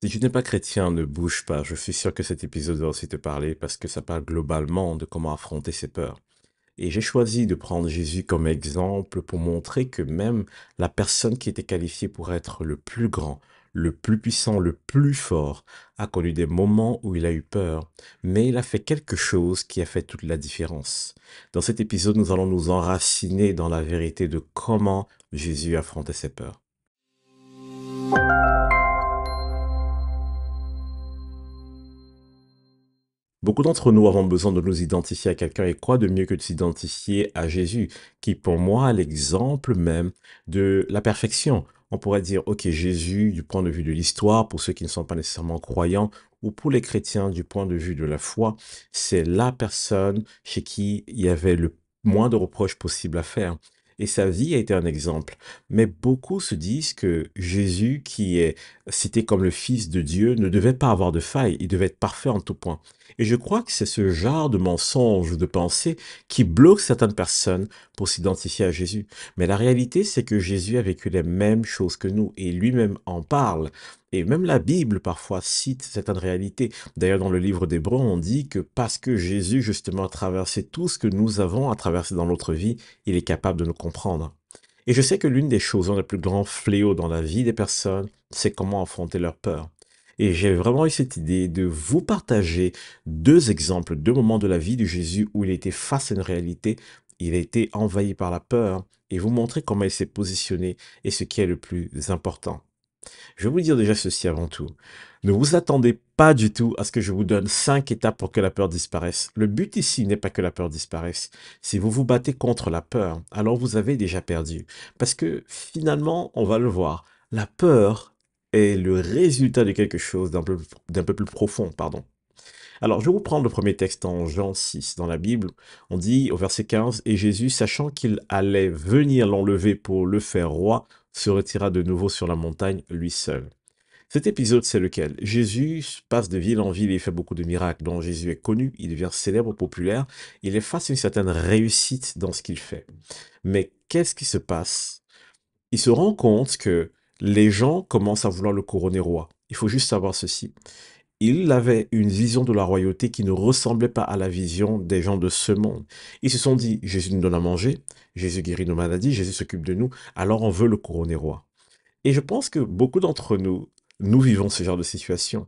Si tu n'es pas chrétien, ne bouge pas. Je suis sûr que cet épisode va aussi te parler parce que ça parle globalement de comment affronter ses peurs. Et j'ai choisi de prendre Jésus comme exemple pour montrer que même la personne qui était qualifiée pour être le plus grand, le plus puissant, le plus fort, a connu des moments où il a eu peur, mais il a fait quelque chose qui a fait toute la différence. Dans cet épisode, nous allons nous enraciner dans la vérité de comment Jésus affrontait ses peurs. Beaucoup d'entre nous avons besoin de nous identifier à quelqu'un et quoi de mieux que de s'identifier à Jésus, qui pour moi est l'exemple même de la perfection. On pourrait dire, ok, Jésus du point de vue de l'histoire, pour ceux qui ne sont pas nécessairement croyants, ou pour les chrétiens du point de vue de la foi, c'est la personne chez qui il y avait le moins de reproches possible à faire. Et sa vie a été un exemple. Mais beaucoup se disent que Jésus, qui est cité comme le Fils de Dieu, ne devait pas avoir de faille, il devait être parfait en tout point. Et je crois que c'est ce genre de mensonge ou de pensée qui bloque certaines personnes pour s'identifier à Jésus. Mais la réalité, c'est que Jésus a vécu les mêmes choses que nous et lui-même en parle. Et même la Bible parfois cite certaines réalités. D'ailleurs, dans le livre d'Hébreux, on dit que parce que Jésus justement a traversé tout ce que nous avons à traverser dans notre vie, il est capable de nous comprendre. Et je sais que l'une des choses, un des plus grands fléaux dans la vie des personnes, c'est comment affronter leur peur. Et j'ai vraiment eu cette idée de vous partager deux exemples, deux moments de la vie de Jésus où il était face à une réalité, il a été envahi par la peur, et vous montrer comment il s'est positionné et ce qui est le plus important. Je vais vous dire déjà ceci avant tout. Ne vous attendez pas du tout à ce que je vous donne 5 étapes pour que la peur disparaisse. Le but ici n'est pas que la peur disparaisse. Si vous vous battez contre la peur, alors vous avez déjà perdu. Parce que finalement, on va le voir, la peur est le résultat de quelque chose d'un peu plus profond, pardon. Alors, je vais vous prendre le premier texte en Jean 6 dans la Bible. On dit au verset 15, et Jésus, sachant qu'il allait venir l'enlever pour le faire roi, se retira de nouveau sur la montagne, lui seul. Cet épisode, c'est lequel? Jésus passe de ville en ville et fait beaucoup de miracles dont Jésus est connu, il devient célèbre, populaire, il est face à une certaine réussite dans ce qu'il fait. Mais qu'est-ce qui se passe? Il se rend compte que les gens commencent à vouloir le couronner roi. Il faut juste savoir ceci. Il avait une vision de la royauté qui ne ressemblait pas à la vision des gens de ce monde. Ils se sont dit, Jésus nous donne à manger, Jésus guérit nos maladies, Jésus s'occupe de nous, alors on veut le couronner roi. Et je pense que beaucoup d'entre nous, nous vivons ce genre de situation.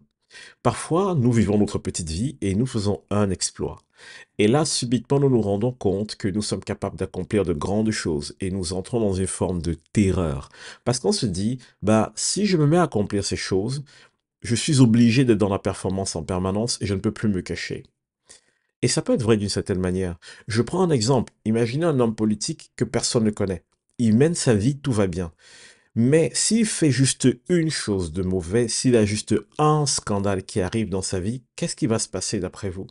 Parfois, nous vivons notre petite vie et nous faisons un exploit. Et là, subitement, nous nous rendons compte que nous sommes capables d'accomplir de grandes choses et nous entrons dans une forme de terreur. Parce qu'on se dit, bah, si je me mets à accomplir ces choses, je suis obligé d'être dans la performance en permanence et je ne peux plus me cacher. Et ça peut être vrai d'une certaine manière. Je prends un exemple. Imaginez un homme politique que personne ne connaît. Il mène sa vie, tout va bien. Mais s'il fait juste une chose de mauvais, s'il a juste un scandale qui arrive dans sa vie, qu'est-ce qui va se passer d'après vous?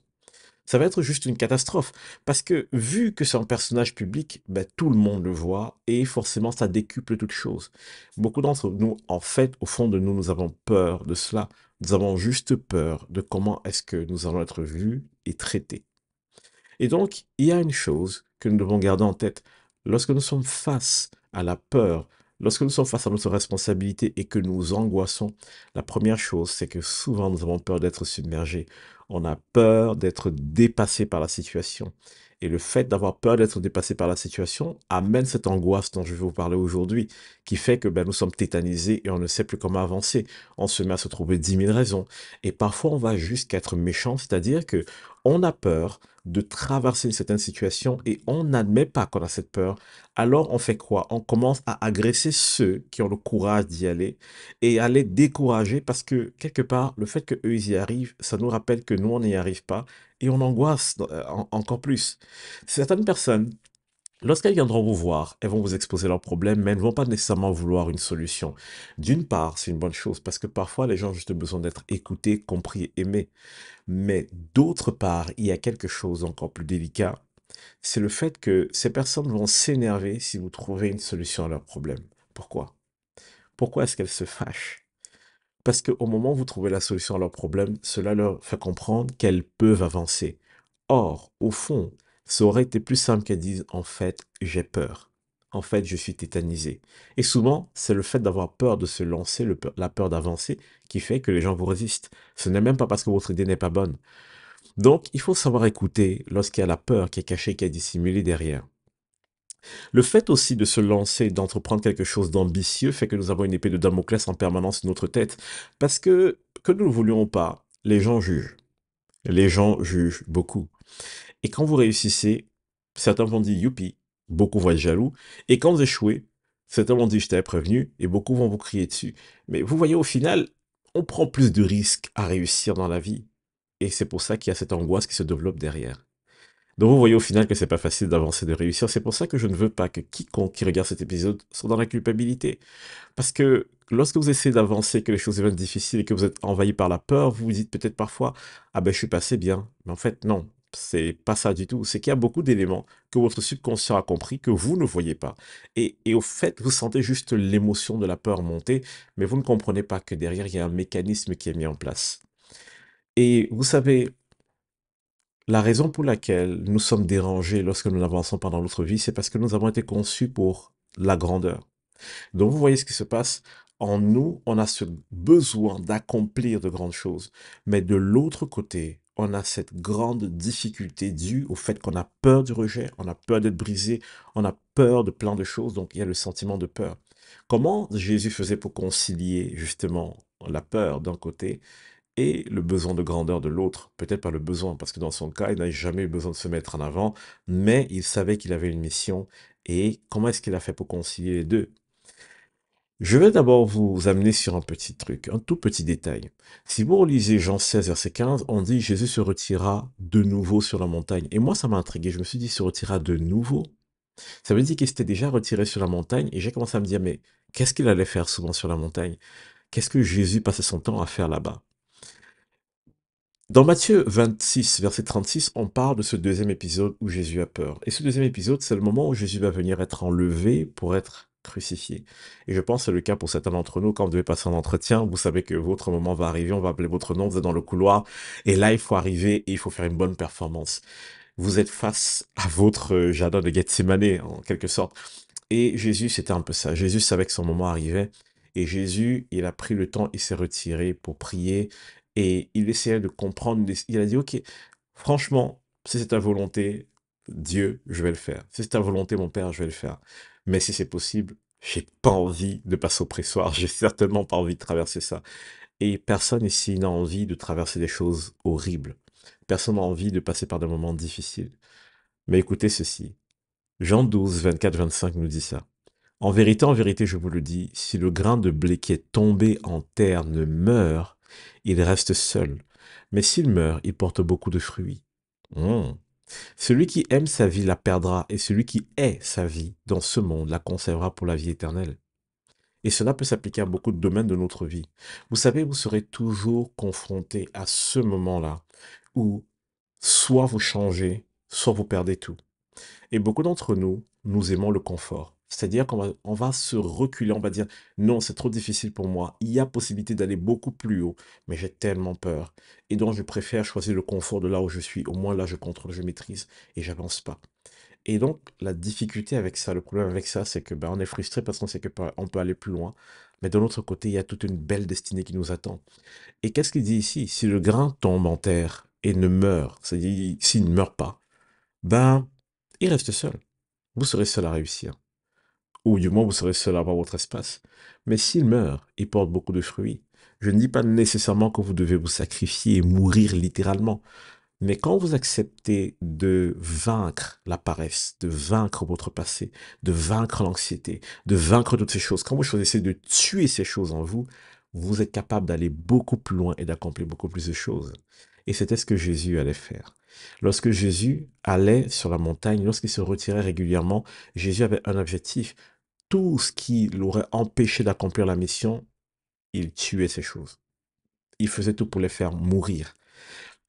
Ça va être juste une catastrophe. Parce que vu que c'est un personnage public, ben, tout le monde le voit et forcément ça décuple toute chose. Beaucoup d'entre nous, en fait, au fond de nous, nous avons peur de cela. Nous avons juste peur de comment est-ce que nous allons être vus et traités. Et donc, il y a une chose que nous devons garder en tête. Lorsque nous sommes face à la peur, lorsque nous sommes face à notre responsabilité et que nous angoissons, la première chose, c'est que souvent nous avons peur d'être submergés. On a peur d'être dépassé par la situation. Et le fait d'avoir peur d'être dépassé par la situation amène cette angoisse dont je vais vous parler aujourd'hui, qui fait que ben, nous sommes tétanisés et on ne sait plus comment avancer. On se met à se trouver 10 000 raisons. Et parfois, on va jusqu'à être méchant, c'est-à-dire que on a peur de traverser une certaine situation et on n'admet pas qu'on a cette peur, alors on fait quoi? On commence à agresser ceux qui ont le courage d'y aller et à les décourager parce que quelque part, le fait qu'eux ils y arrivent, ça nous rappelle que nous, on n'y arrive pas et on angoisse encore plus. Certaines personnes, lorsqu'elles viendront vous voir, elles vont vous exposer leurs problèmes, mais elles ne vont pas nécessairement vouloir une solution. D'une part, c'est une bonne chose parce que parfois les gens ont juste besoin d'être écoutés, compris et aimés. Mais d'autre part, il y a quelque chose encore plus délicat, c'est le fait que ces personnes vont s'énerver si vous trouvez une solution à leurs problèmes. Pourquoi? Pourquoi est-ce qu'elles se fâchent? Parce qu'au moment où vous trouvez la solution à leurs problèmes, cela leur fait comprendre qu'elles peuvent avancer. Or, au fond, ça aurait été plus simple qu'elles disent en fait, j'ai peur. en fait, je suis tétanisé. Et souvent, c'est le fait d'avoir peur de se lancer, la peur d'avancer, qui fait que les gens vous résistent. Ce n'est même pas parce que votre idée n'est pas bonne. Donc, il faut savoir écouter lorsqu'il y a la peur qui est cachée, qui est dissimulée derrière. Le fait aussi de se lancer, d'entreprendre quelque chose d'ambitieux fait que nous avons une épée de Damoclès en permanence sur notre tête. Parce que nous ne le voulions pas, les gens jugent. Les gens jugent beaucoup. Et quand vous réussissez, certains vont dire youpi, beaucoup vont être jaloux. Et quand vous échouez, certains vont dire je t'avais prévenu et beaucoup vont vous crier dessus. Mais vous voyez, au final, on prend plus de risques à réussir dans la vie. Et c'est pour ça qu'il y a cette angoisse qui se développe derrière. Donc vous voyez au final que c'est pas facile d'avancer, de réussir. C'est pour ça que je ne veux pas que quiconque qui regarde cet épisode soit dans la culpabilité. Parce que lorsque vous essayez d'avancer, que les choses deviennent difficiles et que vous êtes envahi par la peur, vous vous dites peut-être parfois, ah ben je suis passé bien. Mais en fait, non, c'est pas ça du tout. C'est qu'il y a beaucoup d'éléments que votre subconscient a compris que vous ne voyez pas. Et au fait, vous sentez juste l'émotion de la peur monter, mais vous ne comprenez pas que derrière, il y a un mécanisme qui est mis en place. Et vous savez, la raison pour laquelle nous sommes dérangés lorsque nous avançons pendant notre vie, c'est parce que nous avons été conçus pour la grandeur. Donc vous voyez ce qui se passe. En nous, on a ce besoin d'accomplir de grandes choses. Mais de l'autre côté, on a cette grande difficulté due au fait qu'on a peur du rejet, on a peur d'être brisé, on a peur de plein de choses. Donc il y a le sentiment de peur. Comment Jésus faisait pour concilier justement la peur d'un côté et le besoin de grandeur de l'autre? Peut-être pas le besoin, parce que dans son cas, il n'a jamais eu besoin de se mettre en avant, mais il savait qu'il avait une mission. Et comment est-ce qu'il a fait pour concilier les deux? Je vais d'abord vous amener sur un petit truc, un tout petit détail. Si vous relisez Jean 16, verset 15, on dit Jésus se retira de nouveau sur la montagne. Et moi, ça m'a intrigué. Je me suis dit, se retira de nouveau. Ça veut dire qu'il s'était déjà retiré sur la montagne. Et j'ai commencé à me dire, mais qu'est-ce qu'il allait faire souvent sur la montagne? Qu'est-ce que Jésus passait son temps à faire là-bas? Dans Matthieu 26, verset 36, on parle de ce deuxième épisode où Jésus a peur. Et ce deuxième épisode, c'est le moment où Jésus va venir être enlevé pour être crucifié. Et je pense que c'est le cas pour certains d'entre nous. Quand vous devez passer un entretien, vous savez que votre moment va arriver, on va appeler votre nom, vous êtes dans le couloir, et là, il faut arriver et il faut faire une bonne performance. Vous êtes face à votre jardin de Gethsemane, en quelque sorte. Et Jésus, c'était un peu ça. Jésus savait que son moment arrivait. Et Jésus, il a pris le temps, il s'est retiré pour prier. Et il essayait de comprendre. Il a dit, OK, franchement, si c'est ta volonté, Dieu, je vais le faire. Si c'est ta volonté, mon Père, je vais le faire. Mais si c'est possible, j'ai pas envie de passer au pressoir. J'ai certainement pas envie de traverser ça. Et personne ici n'a envie de traverser des choses horribles. Personne n'a envie de passer par des moments difficiles. Mais écoutez ceci. Jean 12, 24, 25 nous dit ça. En vérité, je vous le dis, si le grain de blé qui est tombé en terre ne meurt, il reste seul. Mais s'il meurt, il porte beaucoup de fruits. Hmm. Celui qui aime sa vie la perdra, et celui qui hait sa vie dans ce monde la conservera pour la vie éternelle. Et cela peut s'appliquer à beaucoup de domaines de notre vie. Vous savez, vous serez toujours confronté à ce moment-là où soit vous changez, soit vous perdez tout. Et beaucoup d'entre nous, nous aimons le confort. C'est-à-dire on va se reculer, on va dire, non, c'est trop difficile pour moi. Il y a possibilité d'aller beaucoup plus haut, mais j'ai tellement peur. Et donc, je préfère choisir le confort de là où je suis. Au moins, là, je contrôle, je maîtrise et j'avance pas. Et donc, la difficulté avec ça, le problème avec ça, c'est que ben, on est frustré parce qu'on sait que on peut aller plus loin. Mais de l'autre côté, il y a toute une belle destinée qui nous attend. Et qu'est-ce qu'il dit ici? Si le grain tombe en terre et ne meurt, c'est-à-dire s'il ne meurt pas, ben, il reste seul. Vous serez seul à réussir. Ou du moins, vous serez seul à avoir votre espace. Mais s'il meurt, il porte beaucoup de fruits. Je ne dis pas nécessairement que vous devez vous sacrifier et mourir littéralement. Mais quand vous acceptez de vaincre la paresse, de vaincre votre passé, de vaincre l'anxiété, de vaincre toutes ces choses, quand vous choisissez de tuer ces choses en vous, vous êtes capable d'aller beaucoup plus loin et d'accomplir beaucoup plus de choses. Et c'était ce que Jésus allait faire. Lorsque Jésus allait sur la montagne, lorsqu'il se retirait régulièrement, Jésus avait un objectif. Tout ce qui l'aurait empêché d'accomplir la mission, il tuait ces choses. Il faisait tout pour les faire mourir.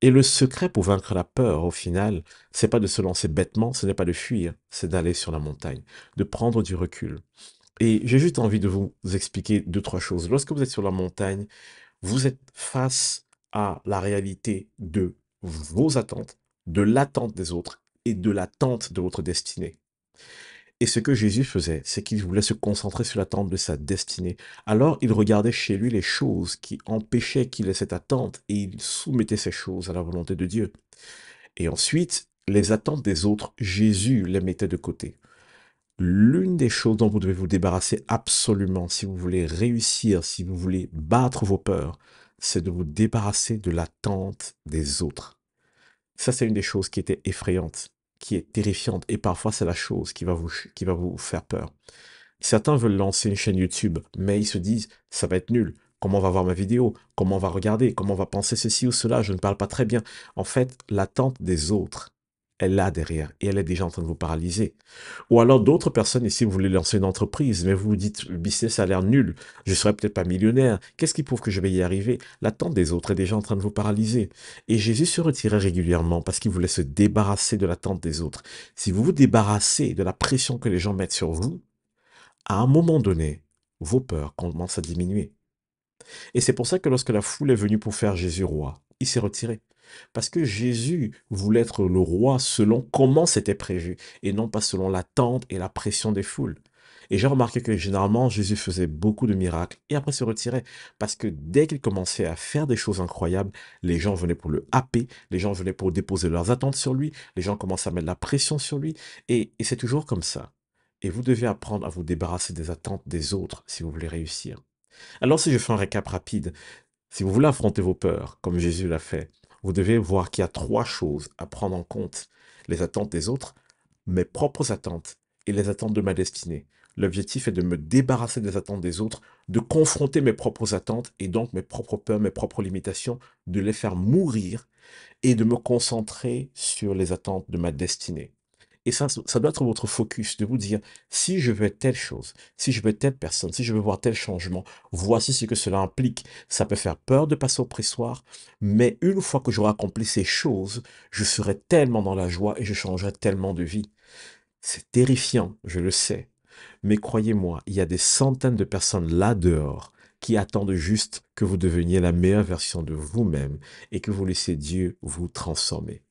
Et le secret pour vaincre la peur, au final, c'est pas de se lancer bêtement, ce n'est pas de fuir, c'est d'aller sur la montagne, de prendre du recul. Et j'ai juste envie de vous expliquer deux, trois choses. Lorsque vous êtes sur la montagne, vous êtes face à la réalité de vos attentes, de l'attente des autres et de l'attente de votre destinée. Et ce que Jésus faisait, c'est qu'il voulait se concentrer sur l'attente de sa destinée. Alors il regardait chez lui les choses qui empêchaient qu'il ait cette attente et il soumettait ces choses à la volonté de Dieu. Et ensuite, les attentes des autres, Jésus les mettait de côté. L'une des choses dont vous devez vous débarrasser absolument si vous voulez réussir, si vous voulez battre vos peurs, c'est de vous débarrasser de l'attente des autres. Ça, c'est une des choses qui était effrayante, qui est terrifiante, et parfois c'est la chose qui va vous faire peur. Certains veulent lancer une chaîne YouTube, mais ils se disent, ça va être nul. Comment on va voir ma vidéo? Comment on va regarder? Comment on va penser ceci ou cela? Je ne parle pas très bien. En fait, l'attente des autres, elle est là derrière, et elle est déjà en train de vous paralyser. Ou alors d'autres personnes ici, vous voulez lancer une entreprise, mais vous vous dites, le business a l'air nul, je serai peut-être pas millionnaire, qu'est-ce qui prouve que je vais y arriver? L'attente des autres est déjà en train de vous paralyser. Et Jésus se retirait régulièrement parce qu'il voulait se débarrasser de l'attente des autres. Si vous vous débarrassez de la pression que les gens mettent sur vous, à un moment donné, vos peurs commencent à diminuer. Et c'est pour ça que lorsque la foule est venue pour faire Jésus roi, il s'est retiré. Parce que Jésus voulait être le roi selon comment c'était prévu, et non pas selon l'attente et la pression des foules. Et j'ai remarqué que généralement, Jésus faisait beaucoup de miracles et après se retirait. Parce que dès qu'il commençait à faire des choses incroyables, les gens venaient pour le happer, les gens venaient pour déposer leurs attentes sur lui, les gens commençaient à mettre la pression sur lui, et c'est toujours comme ça. Et vous devez apprendre à vous débarrasser des attentes des autres si vous voulez réussir. Alors si je fais un récap rapide, si vous voulez affronter vos peurs, comme Jésus l'a fait, vous devez voir qu'il y a trois choses à prendre en compte. Les attentes des autres, mes propres attentes et les attentes de ma destinée. L'objectif est de me débarrasser des attentes des autres, de confronter mes propres attentes et donc mes propres peurs, mes propres limitations, de les faire mourir et de me concentrer sur les attentes de ma destinée. Et ça doit être votre focus, de vous dire, si je veux telle chose, si je veux telle personne, si je veux voir tel changement, voici ce que cela implique. Ça peut faire peur de passer au pressoir, mais une fois que j'aurai accompli ces choses, je serai tellement dans la joie et je changerai tellement de vie. C'est terrifiant, je le sais. Mais croyez-moi, il y a des centaines de personnes là dehors qui attendent juste que vous deveniez la meilleure version de vous-même et que vous laissiez Dieu vous transformer.